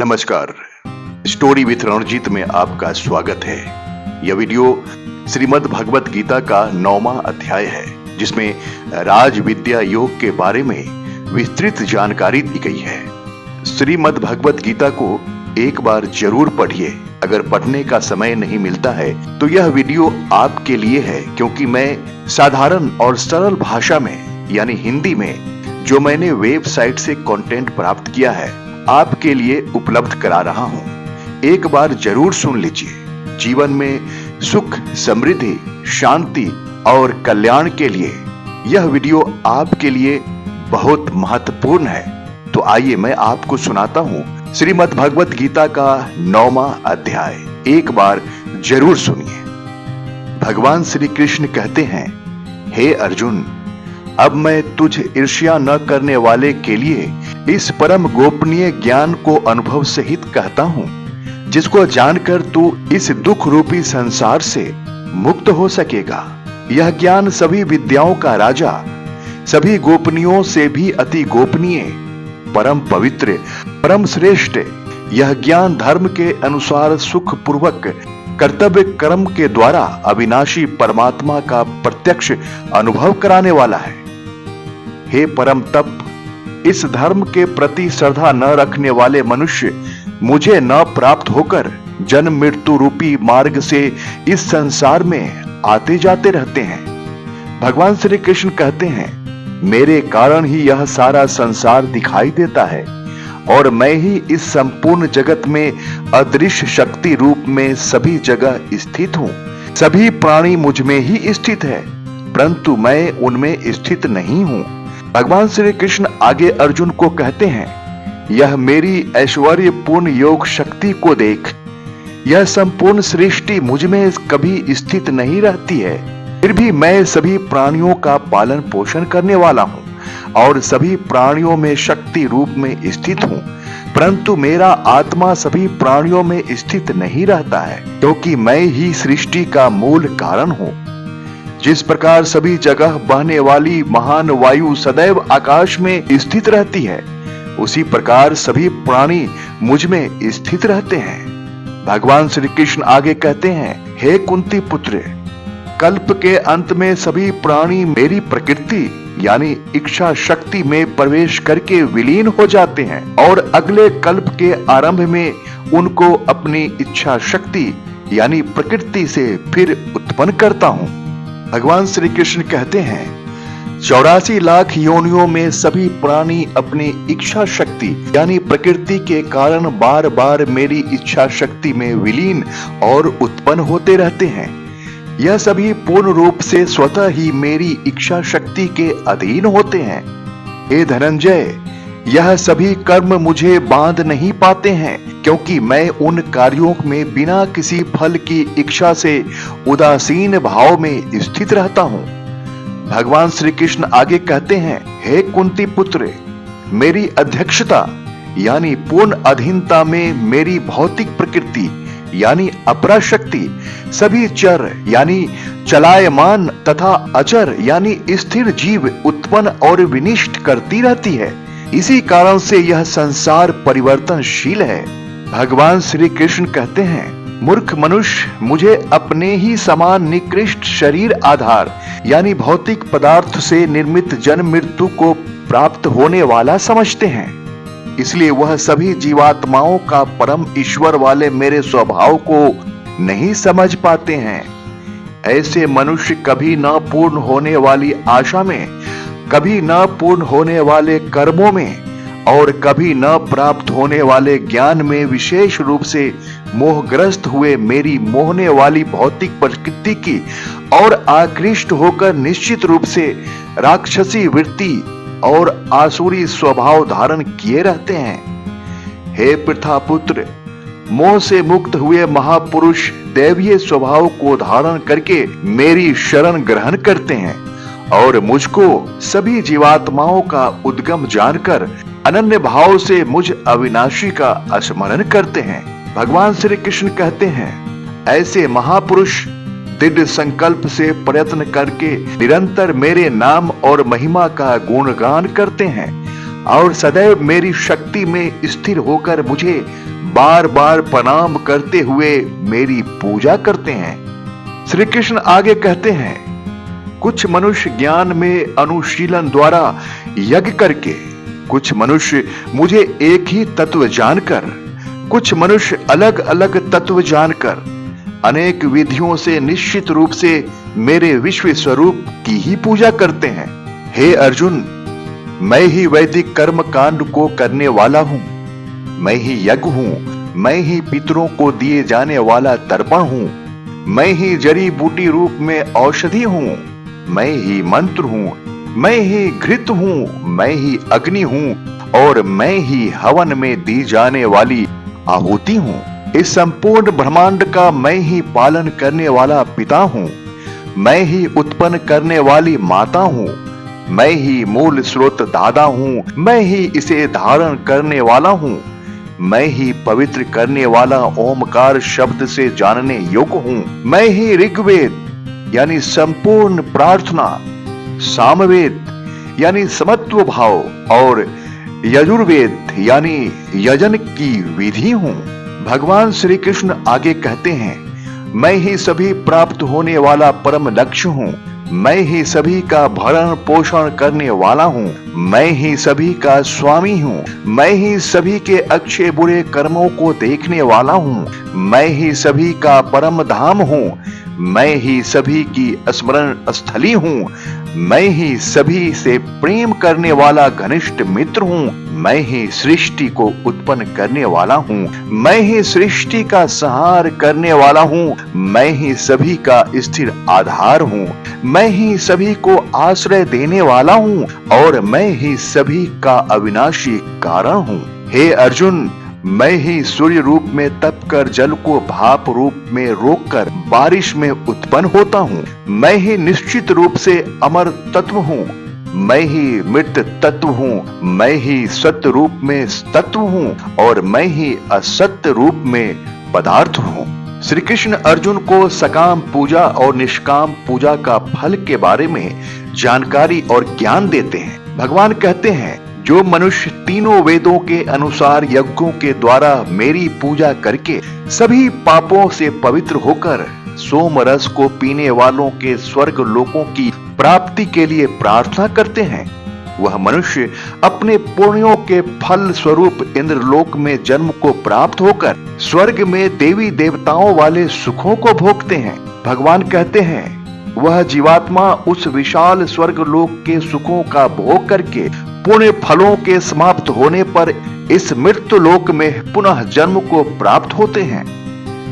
नमस्कार। Story with Ranjit में आपका स्वागत है। यह वीडियो श्रीमद् भगवत गीता का 9वां अध्याय है, जिसमें राज विद्या योग के बारे में विस्तृत जानकारी दी गई है। श्रीमद् भगवत गीता को एक बार जरूर पढ़िए। अगर पढ़ने का समय नहीं मिलता है तो यह वीडियो आपके लिए है, क्योंकि मैं साधारण और सरल भाषा में यानी हिंदी में जो मैंने वेबसाइट से कंटेंट प्राप्त किया है आपके लिए उपलब्ध करा रहा हूं। एक बार जरूर सुन लीजिए। जीवन में सुख, समृद्धि, शांति और कल्याण के लिए यह वीडियो आपके लिए बहुत महत्वपूर्ण है। तो आइए मैं आपको सुनाता हूं श्रीमद् भगवत गीता का 9वां अध्याय। एक बार जरूर सुनिए। भगवान श्री कृष्ण कहते हैं, हे अर्जुन, अब मैं तुझ ईर्ष्या न करने वाले के लिए इस परम गोपनीय ज्ञान को अनुभव सहित कहता हूं, जिसको जानकर तू इस दुख रूपी संसार से मुक्त हो सकेगा। यह ज्ञान सभी विद्याओं का राजा, सभी गोपनीयों से भी अति गोपनीय, परम पवित्र, परम श्रेष्ठ। यह ज्ञान धर्म के अनुसार सुख पूर्वक कर्तव्य कर्म के द्वारा अविनाशी परमात्मा का प्रत्यक्ष अनुभव कराने वाला है। हे परम तप, इस धर्म के प्रति श्रद्धा न रखने वाले मनुष्य मुझे न प्राप्त होकर जन्म मृत्यु रूपी मार्ग से इस संसार में आते जाते रहते हैं। भगवान श्री कृष्ण कहते हैं, मेरे कारण ही यह सारा संसार दिखाई देता है और मैं ही इस संपूर्ण जगत में अदृश्य शक्ति रूप में सभी जगह स्थित हूँ। सभी प्राणी मुझ में ही स्थित है, परंतु मैं उनमें स्थित नहीं हूँ। भगवान श्री कृष्ण आगे अर्जुन को कहते हैं, यह मेरी ऐश्वर्यपूर्ण योग शक्ति को देख। यह संपूर्ण सृष्टि मुझ में कभी स्थित नहीं रहती है, फिर भी मैं सभी प्राणियों का पालन पोषण करने वाला हूँ और सभी प्राणियों में शक्ति रूप में स्थित हूँ, परंतु मेरा आत्मा सभी प्राणियों में स्थित नहीं रहता है, क्योंकि मैं ही सृष्टि का मूल कारण हूँ। जिस प्रकार सभी जगह बहने वाली महान वायु सदैव आकाश में स्थित रहती है, उसी प्रकार सभी प्राणी मुझ में स्थित रहते हैं। भगवान श्री कृष्ण आगे कहते हैं, हे कुंती पुत्र, कल्प के अंत में सभी प्राणी मेरी प्रकृति यानी इच्छा शक्ति में प्रवेश करके विलीन हो जाते हैं और अगले कल्प के आरंभ में उनको अपनी इच्छा शक्ति यानी प्रकृति से फिर उत्पन्न करता हूँ। भगवान श्री कृष्ण कहते हैं, 84 लाख योनियों में सभी प्राणी अपनी इच्छा शक्ति यानी प्रकृति के कारण बार बार मेरी इच्छा शक्ति में विलीन और उत्पन्न होते रहते हैं। यह सभी पूर्ण रूप से स्वतः ही मेरी इच्छा शक्ति के अधीन होते हैं। हे धनंजय, यह सभी कर्म मुझे बांध नहीं पाते हैं, क्योंकि मैं उन कार्यों में बिना किसी फल की इच्छा से उदासीन भाव में स्थित रहता हूँ। भगवान श्री कृष्ण आगे कहते हैं, हे कुंती पुत्र, मेरी अध्यक्षता यानी पूर्ण अधीनता में मेरी भौतिक प्रकृति यानी अपरा शक्ति सभी चर यानी चलायमान तथा अचर यानी स्थिर जीव उत्पन्न और विनिष्ट करती रहती है। इसी कारण से यह संसार परिवर्तनशील है। भगवान श्री कृष्ण कहते हैं, मूर्ख मनुष्य मुझे अपने ही समान निकृष्ट शरीर आधार यानी भौतिक पदार्थ से निर्मित जन्म मृत्यु को प्राप्त होने वाला समझते हैं। इसलिए वह सभी जीवात्माओं का परम ईश्वर वाले मेरे स्वभाव को नहीं समझ पाते हैं। ऐसे मनुष्य कभी न पूर्ण होने वाली आशा में, कभी न पूर्ण होने वाले कर्मों में और कभी न प्राप्त होने वाले ज्ञान में विशेष रूप से मोहग्रस्त हुए मेरी मोहने वाली भौतिक प्रकृति की और आकृष्ट होकर निश्चित रूप से राक्षसी वृत्ति और आसुरी स्वभाव धारण किए रहते हैं। हे पृथापुत्र, मोह से मुक्त हुए महापुरुष दैवीय स्वभाव को धारण करके मेरी शरण ग्रहण करते हैं और मुझको सभी जीवात्माओं का उद्गम जानकर अनन्य भाव से मुझ अविनाशी का स्मरण करते हैं। भगवान श्री कृष्ण कहते हैं, ऐसे महापुरुष दृढ़ संकल्प से प्रयत्न करके निरंतर मेरे नाम और महिमा का गुणगान करते हैं और सदैव मेरी शक्ति में स्थिर होकर मुझे बार बार प्रणाम करते हुए मेरी पूजा करते हैं। श्री कृष्ण आगे कहते हैं, कुछ मनुष्य ज्ञान में अनुशीलन द्वारा यज्ञ करके, कुछ मनुष्य मुझे एक ही तत्व जानकर, कुछ मनुष्य अलग अलग तत्व जानकर अनेक विधियों से निश्चित रूप से मेरे विश्व स्वरूप की ही पूजा करते हैं। हे अर्जुन, मैं ही वैदिक कर्म कांड को करने वाला हूं, मैं ही यज्ञ हूं, मैं ही पितरों को दिए जाने वाला तर्पण हूं, मैं ही जड़ी बूटी रूप में औषधि हूं, मैं ही मंत्र हूं, मैं ही घृत हूं, मैं ही अग्नि हूं और मैं ही हवन में दी जाने वाली आहुति हूं। इस संपूर्ण ब्रह्मांड का मैं ही पालन करने वाला पिता हूं, मैं ही उत्पन्न करने वाली माता हूं, मैं ही मूल स्रोत दादा हूं, मैं ही इसे धारण करने वाला हूं, मैं ही पवित्र करने वाला ओमकार शब्द से जानने योग्य हूं, मैं ही ऋग्वेद यानी संपूर्ण प्रार्थना, सामवेद यानी समत्व भाव और यजुर्वेद यानी यजन की विधि हूं। भगवान श्री कृष्ण आगे कहते हैं, मैं ही सभी प्राप्त होने वाला परम लक्ष्य हूं, मैं ही सभी का भरण पोषण करने वाला हूं, मैं ही सभी का स्वामी हूं, मैं ही सभी के अच्छे बुरे कर्मों को देखने वाला हूं, मैं ही सभी का परम धाम हूं, मैं ही सभी की स्मरण स्थली हूं, मैं ही सभी से प्रेम करने वाला घनिष्ठ मित्र हूं, मैं ही सृष्टि को उत्पन्न करने वाला हूं, मैं ही सृष्टि का संहार करने वाला हूं, मैं ही सभी का स्थिर आधार हूं, मैं ही सभी को आश्रय देने वाला हूं और मैं ही सभी का अविनाशी कारण हूं। हे अर्जुन, मैं ही सूर्य रूप में तप कर जल को भाप रूप में रोककर बारिश में उत्पन्न होता हूँ। मैं ही निश्चित रूप से अमर तत्व हूँ, मैं ही मृत तत्व हूँ, मैं ही सत्य रूप में तत्व हूँ और मैं ही असत्य रूप में पदार्थ हूँ। श्री कृष्ण अर्जुन को सकाम पूजा और निष्काम पूजा का फल के बारे में जानकारी और ज्ञान देते हैं। भगवान कहते हैं, जो मनुष्य तीनों वेदों के अनुसार यज्ञों के द्वारा मेरी पूजा करके सभी पापों से पवित्र होकर सोम रस को पीने वालों के स्वर्ग लोकों की प्राप्ति के लिए प्रार्थना करते हैं, वह मनुष्य अपने पुण्यों के फल स्वरूप इंद्रलोक में जन्म को प्राप्त होकर स्वर्ग में देवी देवताओं वाले सुखों को भोगते हैं। भगवान कहते हैं, वह जीवात्मा उस विशाल स्वर्ग लोक के सुखों का भोग करके पुण्य फलों के समाप्त होने पर इस मृत्यु लोक में पुनः जन्म को प्राप्त होते हैं।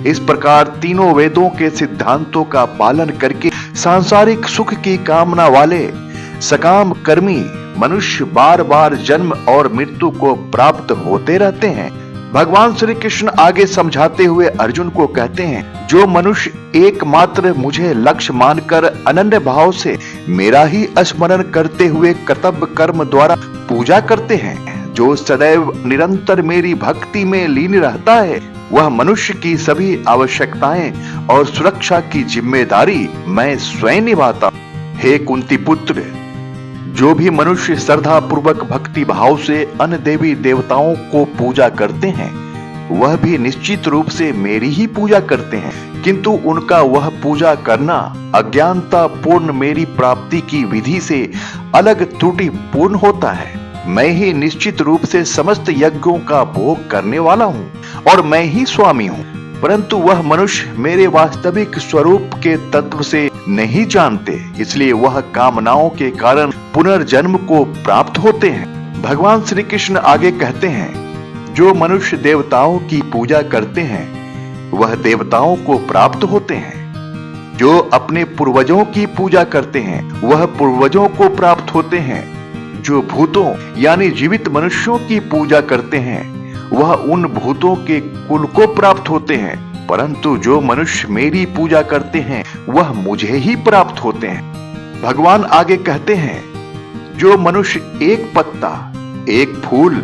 इस प्रकार तीनों वेदों के सिद्धांतों का पालन करके सांसारिक सुख की कामना वाले सकाम कर्मी मनुष्य बार बार जन्म और मृत्यु को प्राप्त होते रहते हैं। भगवान श्री कृष्ण आगे समझाते हुए अर्जुन को कहते हैं, जो मनुष्य एकमात्र मुझे लक्ष्य मानकर अनन्य भाव से मेरा ही स्मरण करते हुए कर्तव्य कर्म द्वारा पूजा करते हैं, जो सदैव निरंतर मेरी भक्ति में लीन रहता है, वह मनुष्य की सभी आवश्यकताएं और सुरक्षा की जिम्मेदारी मैं स्वयं निभाता। हे कुंती पुत्र, जो भी मनुष्य श्रद्धा पूर्वक भक्ति भाव से अन्य देवी देवताओं को पूजा करते हैं, वह भी निश्चित रूप से मेरी ही पूजा करते हैं, किंतु उनका वह पूजा करना अज्ञानता पूर्ण मेरी प्राप्ति की विधि से अलग त्रुटि पूर्ण होता है। मैं ही निश्चित रूप से समस्त यज्ञों का भोग करने वाला हूँ और मैं ही स्वामी हूँ, परंतु वह मनुष्य मेरे वास्तविक स्वरूप के तत्व से नहीं जानते, इसलिए वह कामनाओं के कारण पुनर्जन्म को प्राप्त होते हैं। भगवान श्री कृष्ण आगे कहते हैं, जो मनुष्य देवताओं की पूजा करते हैं वह देवताओं को प्राप्त होते हैं, जो अपने पूर्वजों की पूजा करते हैं वह पूर्वजों को प्राप्त होते हैं, जो भूतों यानी जीवित मनुष्यों की पूजा करते हैं वह उन भूतों के कुल को प्राप्त होते हैं, परंतु जो मनुष्य मेरी पूजा करते हैं वह मुझे ही प्राप्त होते हैं। भगवान आगे कहते हैं, जो मनुष्य एक पत्ता, एक फूल,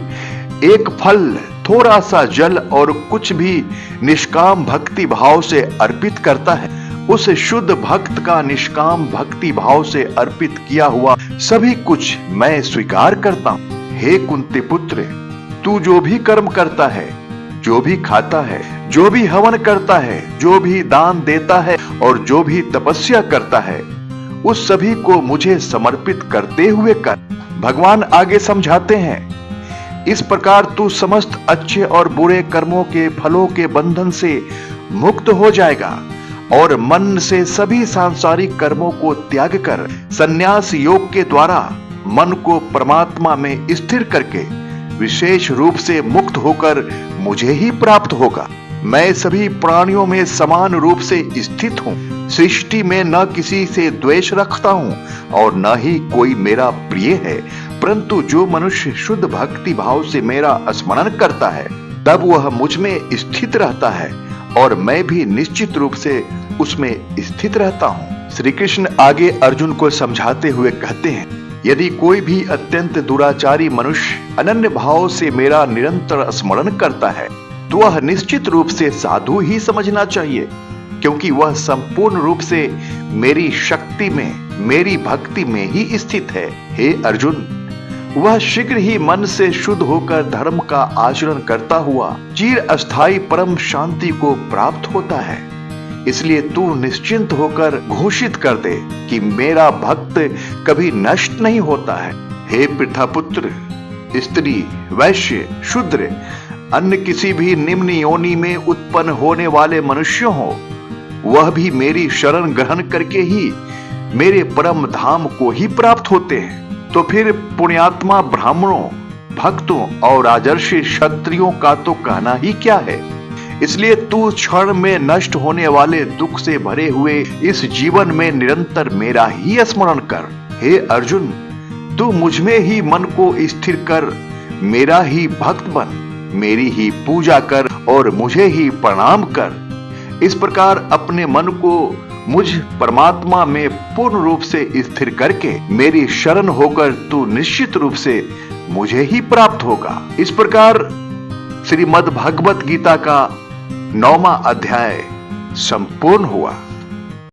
एक फल, थोड़ा सा जल और कुछ भी निष्काम भक्ति भाव से अर्पित करता है, उस शुद्ध भक्त का निष्काम भक्ति भाव से अर्पित किया हुआ सभी कुछ मैं स्वीकार करता हूँ। हे कुंती पुत्र, तू जो भी कर्म करता है, जो भी खाता है, जो भी हवन करता है, जो भी दान देता है और जो भी तपस्या करता है, उस सभी को मुझे समर्पित करते हुए कर। भगवान आगे समझाते हैं, इस प्रकार तू समस्त अच्छे और बुरे कर्मों के फलों के बंधन से मुक्त हो जाएगा और मन से सभी सांसारिक कर्मों को त्याग कर संन्यास योग के द्वारा मन को परमात्मा में स्थिर करके विशेष रूप से मुक्त होकर मुझे ही प्राप्त होगा। मैं सभी प्राणियों में समान रूप से स्थित हूँ। सृष्टि में न किसी से द्वेष रखता हूँ और न ही कोई मेरा प्रिय है, परंतु जो मनुष्य शुद्ध भक्ति भाव से मेरा स्मरण करता है, तब वह मुझ में स्थित रहता है और मैं भी निश्चित रूप से उसमें स्थित रहता हूँ। श्री कृष्ण आगे अर्जुन को समझाते हुए कहते हैं, यदि कोई भी अत्यंत दुराचारी मनुष्य अनन्य भाव से मेरा निरंतर स्मरण करता है, तो वह निश्चित रूप से साधु ही समझना चाहिए, क्योंकि वह संपूर्ण रूप से मेरी शक्ति में, मेरी भक्ति में ही स्थित है। हे अर्जुन, वह शीघ्र ही मन से शुद्ध होकर धर्म का आचरण करता हुआ चिर अस्थायी परम शांति को प्राप्त होता है। इसलिए तू निश्चिंत होकर घोषित कर दे कि मेरा भक्त कभी नष्ट नहीं होता है। हे पृथापुत्र, स्त्री, वैश्य, शूद्र, अन्य किसी भी निम्न योनि में उत्पन्न होने वाले मनुष्य हो, वह भी मेरी शरण ग्रहण करके ही मेरे परम धाम को ही प्राप्त होते हैं। तो फिर पुण्यात्मा ब्राह्मणों, भक्तों और राजर्षि क्षत्रियों का तो कहना ही क्या है। इसलिए तू क्षण में नष्ट होने वाले दुख से भरे हुए इस जीवन में निरंतर मेरा ही स्मरण कर। हे अर्जुन, तू मुझ में ही मन को स्थिर कर, मेरा ही भक्त बन, मेरी ही पूजा कर और मुझे ही प्रणाम कर। इस प्रकार अपने मन को मुझ परमात्मा में पूर्ण रूप से स्थिर करके मेरी शरण होकर तू निश्चित रूप से मुझे ही प्राप्त होगा। इस प्रकार श्रीमद् भगवत गीता का 9वां अध्याय संपूर्ण हुआ।